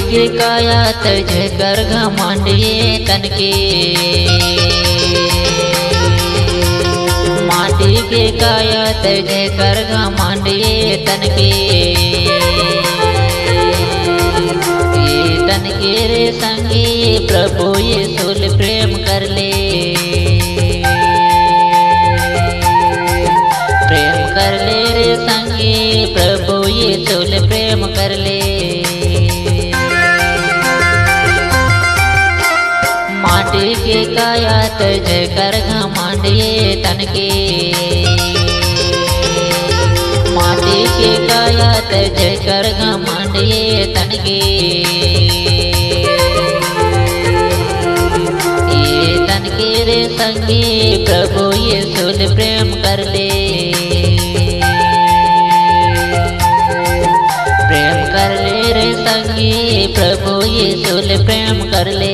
के काया तज कर घमंडिए तन के, माटी के काया तज कर घमंडिए तन के, ये तन के रे संगी प्रभु यीशु प्रेम कर ले, प्रेम कर ले रे संगी प्रभु यीशु प्रेम कर ले। माटी के काया तज कर घमंडिए तन के, माटी के काया तज कर घमंडिए तन के, ये तन के रे संगी प्रभु यीशु प्रेम कर ले, प्रेम कर ले रे संगी प्रभु यीशु प्रेम कर ले।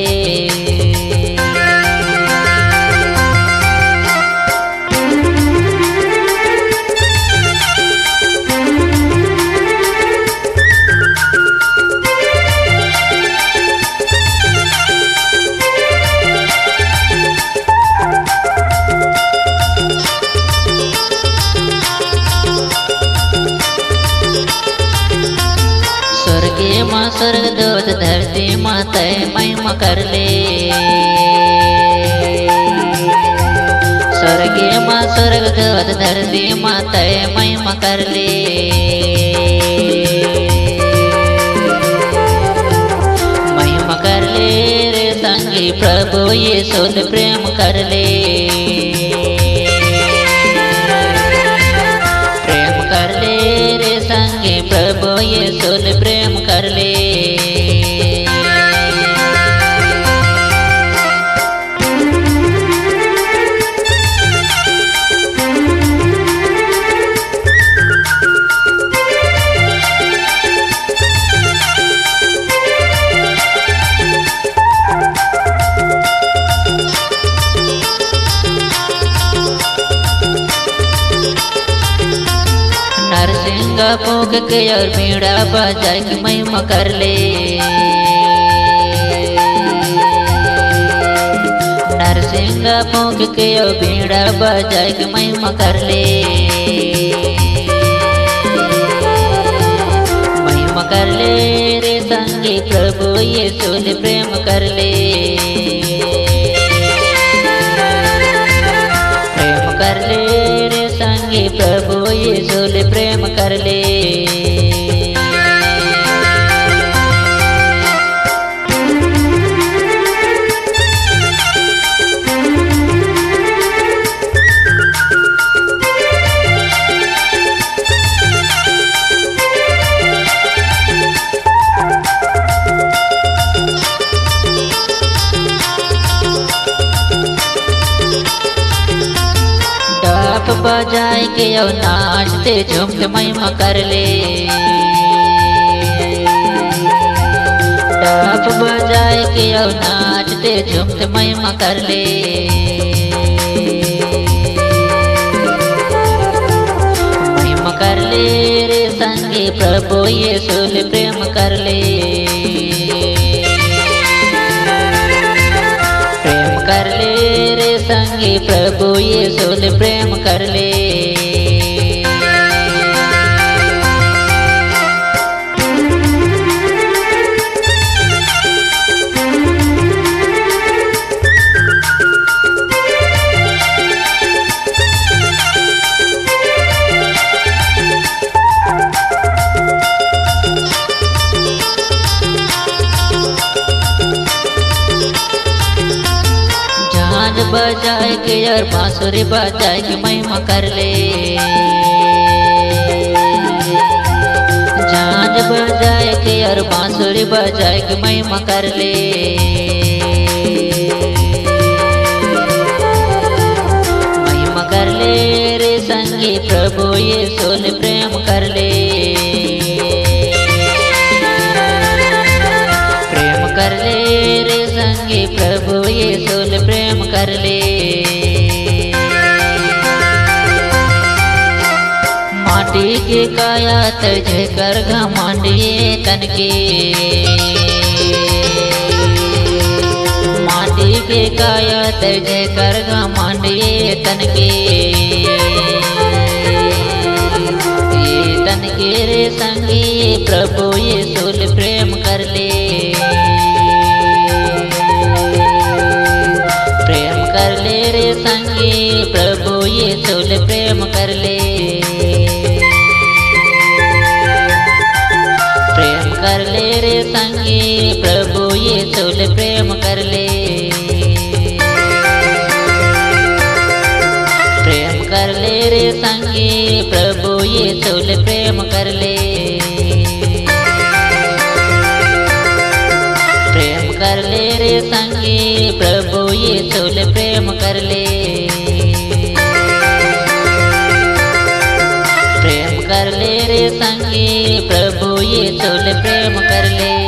स्वर्गे माँ स्वर्ग दूत धरती माँ तय महिमा कर ले, स्वर्गे माँ स्वर्ग दूत धरती माँ तय महिमा कर ले, महिमा कर ले रे संगी प्रभु यीशु प्रेम कर ले, प्रेम कर ले रे संगी प्रभु यीशु प्रेम कर ले। नरसिंह फूंक के और बीड़ा बजा के महिमा कर ले, नरसिंह फूंक के और बीड़ा बजा के महिमा कर ले, महिमा कर ले रे संगी प्रभु यीशु प्रेम कर ले, प्रेम कर ले रे संगी प्रभु यीशु प्रेम कर ले। डाप बजाए के और नाचते झूमते महिमा कर ले, डाप बजाए के और नाचते झूमते महिमा कर ले, महिमा कर ले रे संगी प्रभु यीशु प्रेम कर ले, प्रेम कर ले रे संगी प्रभु यीशु प्रेम कर ले। झांझ बजाए के और बांसुरी बजाए के महिमा कर ले, झांझ बजाए के और बांसुरी बजाए के महिमा कर ले। महिमा कर ले रे संगी प्रभु यीशु ले प्रेम कर ले। प्रेम कर ले रे संगी प्रभु यीशु ले प्रेम कर ले। माटी के काया तजे कर घमंडिए तन के। माटी के काया तजे कर घमंडिए तन के। ये तन के रे संगी प्रभु यीशु ले प्रेम कर ले। प्रेम कर ले रे संगी प्रभु यीशु ले प्रेम कर ले। प्रेम कर ले रे संगी प्रभु यीशु ले प्रेम कर ले। प्रेम कर ले रे संगी प्रभु यीशु ले प्रेम कर ले। प्रेम कर ले रे संगी प्रभु यीशु ले प्रेम कर ले। प्रेम कर ले रे संगी प्रभु यीशु ले प्रेम कर ले।